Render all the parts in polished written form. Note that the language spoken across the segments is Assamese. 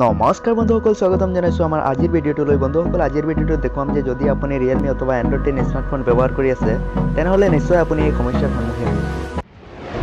নমস্কাৰ বন্ধুসকল, স্বাগতম জনাইছোঁ আমাৰ আজিৰ ভিডিঅ'টোলৈ। বন্ধুসকল, আজিৰ ভিডিঅ'টোত দেখুৱাম যে যদি আপুনি ৰিয়েলমি অথবা এণ্ড্ৰইড 10 স্মাৰ্টফোন ব্যৱহাৰ কৰি আছে তেনেহ'লে নিশ্চয় আপুনি এই সমস্যাৰ সন্মুখীন হ'ব।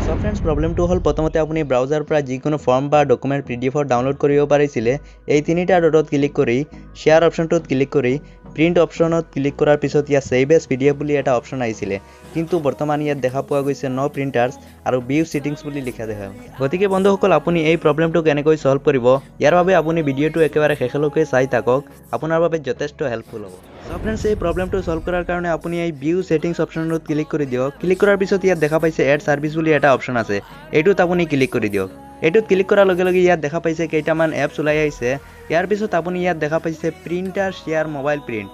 সো ফ্ৰেণ্ডছ, প্ৰব্লেমটো হ'ল প্ৰথমতে আপুনি ব্ৰাউজাৰৰ পৰা যিকোনো ফৰ্ম বা ডকুমেণ্ট PDF ডাউনলোড কৰিব পাৰিছিলে। এই তিনিটা ডটত ক্লিক কৰি শ্বেয়াৰ অপশ্যনটোত ক্লিক কৰি প্ৰিণ্ট অপশ্যনত ক্লিক কৰাৰ পিছত ইয়াত ছেভ এজ PDF বুলি এটা অপশ্যন আহিছিলে, কিন্তু বৰ্তমান ইয়াত দেখা পোৱা গৈছে নো প্ৰিণ্টাৰ্ছ আৰু ভিউ ছেটিংছ বুলি লিখা দেখা। গতিকে বন্ধুসকল, আপুনি এই প্ৰব্লেমটো কেনেকৈ সলভ কৰিব, ইয়াৰ বাবে আপুনি ভিডিঅ'টো একেবাৰে শেষলৈকে চাই থাকক, আপোনাৰ বাবে যথেষ্ট হেল্পফুল হ'ব। সো ফ্ৰেণ্ডছ, এই প্ৰব্লেমটো সলভ কৰাৰ কাৰণে আপুনি এই ভিউ ছেটিংছ অপশ্যনটোত ক্লিক কৰি দিয়ক। ক্লিক কৰাৰ পিছত ইয়াত দেখা পাইছে এড ছাৰ্ভিচ বুলি এটা অপশ্যন আছে, এইটোত আপুনি ক্লিক কৰি দিয়ক। এইটোত ক্লিক কৰাৰ লগে লগে ইয়াত দেখা পাইছে কেইটামান এপছ ওলাই আহিছে। ইয়াৰ পিছত আপুনি ইয়াত দেখা পাইছে প্ৰিণ্টাৰ শ্বেয়াৰ মোবাইল প্ৰিণ্ট,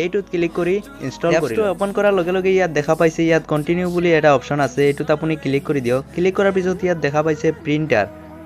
এইটোত ক্লিক কৰি ইনষ্টল কৰি ওপেন কৰাৰ লগে লগে ইয়াত দেখা পাইছে ইয়াত কণ্টিনিউ বুলি এটা অপশ্যন আছে, এইটোত আপুনি ক্লিক কৰি দিয়ক। ক্লিক কৰাৰ পিছত ইয়াত দেখা পাইছে প্ৰিণ্টাৰ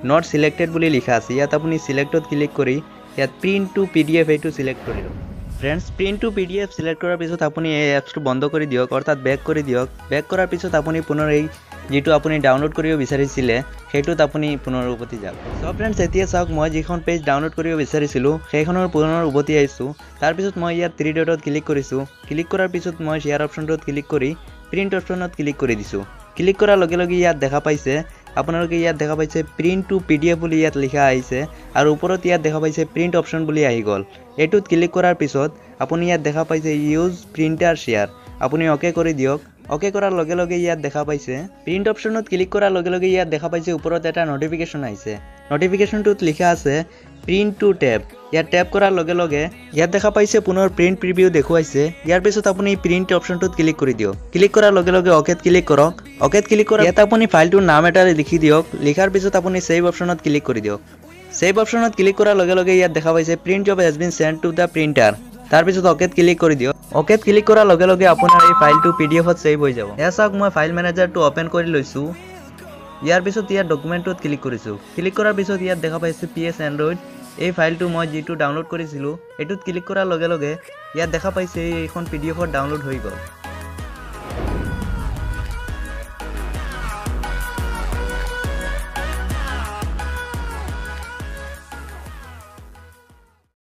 নট সিলেক্টেড বুলি লিখা আছে, ইয়াত আপুনি সিলেক্টত ক্লিক কৰি ইয়াত প্ৰিণ্ট টু PDF এইটো সিলেক্ট কৰি দিয়ক। Friends, print to PDF select কৰাৰ পিছত আপুনি এই এপছটো বন্ধ কৰি দিয়ক, অৰ্থাৎ বেক কৰি দিয়ক। বেক কৰাৰ পিছত আপুনি পুনৰ এই যিটো আপুনি ডাউনলোড কৰিব বিচাৰিছিলে সেইটোত আপুনি পুনৰ উভতি যাওক। সো ফ্ৰেণ্ডছ, এতিয়া চাওক, মই যিখন পেজ ডাউনলোড কৰিব বিচাৰিছিলোঁ সেইখনৰ পুনৰ উভতি আহিছোঁ। তাৰপিছত মই ইয়াত 3 ডটত ক্লিক কৰিছোঁ। ক্লিক কৰাৰ পিছত মই শ্বেয়াৰ অপশ্যনটোত ক্লিক কৰি প্ৰিণ্ট অপশ্যনত ক্লিক কৰি দিছোঁ। ক্লিক কৰাৰ লগে লগে ইয়াত দেখা পাইছে আপোনালোকে ইয়াত দেখা পাইছে প্ৰিণ্ট টু PDF বুলি ইয়াত লিখা আহিছে আৰু ওপৰত ইয়াত দেখা পাইছে প্ৰিণ্ট অপশ্যন বুলি আহি গ'ল। এইটোত ক্লিক কৰাৰ পিছত আপুনি ইয়াত দেখা পাইছে ইউজ প্ৰিণ্টাৰ শ্বেয়াৰ, আপুনি অ'কে কৰি দিয়ক। অ'কে কৰাৰ লগে লগে ইয়াত দেখা পাইছে প্ৰিণ্ট অপশ্যনত ক্লিক কৰাৰ লগে লগে ইয়াত দেখা পাইছে ওপৰত এটা নটিফিকেশ্যন আহিছে। নটিফিকেশ্যনটোত লিখা আছে প্ৰিণ্ট টু টেপ। ইয়াত টেপ কৰাৰ লগে লগে ইয়াত দেখা পাইছে পুনৰ প্ৰিণ্ট প্ৰিভিউ দেখুৱাইছে। ইয়াৰ পিছত আপুনি প্ৰিণ্ট অপশ্যনটোত ক্লিক কৰি দিয়ক। ক্লিক কৰাৰ লগে লগে অ'কেত ক্লিক কৰক। অ'কেত ক্লিক কৰা ইয়াত আপুনি ফাইলটোৰ নাম এটা লিখি দিয়ক। লিখাৰ পিছত আপুনি ছেভ অপশ্যনত ক্লিক কৰি দিয়ক। ছেভ অপশ্যনত ক্লিক কৰাৰ লগে লগে ইয়াত দেখা পাইছে print job has been sent to the printer. তাৰপিছত অ'কেত ক্লিক কৰি দিয়ক। অ'কেত ক্লিক কৰাৰ লগে লগে আপোনাৰ এই ফাইলটো PDFত ছেভ হৈ যাব। এয়া চাওক, মই ফাইল মেনেজাৰটো অ'পেন কৰি লৈছোঁ। ইয়াৰ পিছত ইয়াত ডকুমেণ্টটোত ক্লিক কৰিছোঁ। ক্লিক কৰাৰ পিছত ইয়াত দেখা পাইছে PS এণ্ড্ৰইড। এই ফাইলটো মই যিটো ডাউনলোড কৰিছিলোঁ এইটোত ক্লিক কৰাৰ লগে লগে ইয়াত দেখা পাইছে এইখন PDFত ডাউনলোড হৈ গ'ল।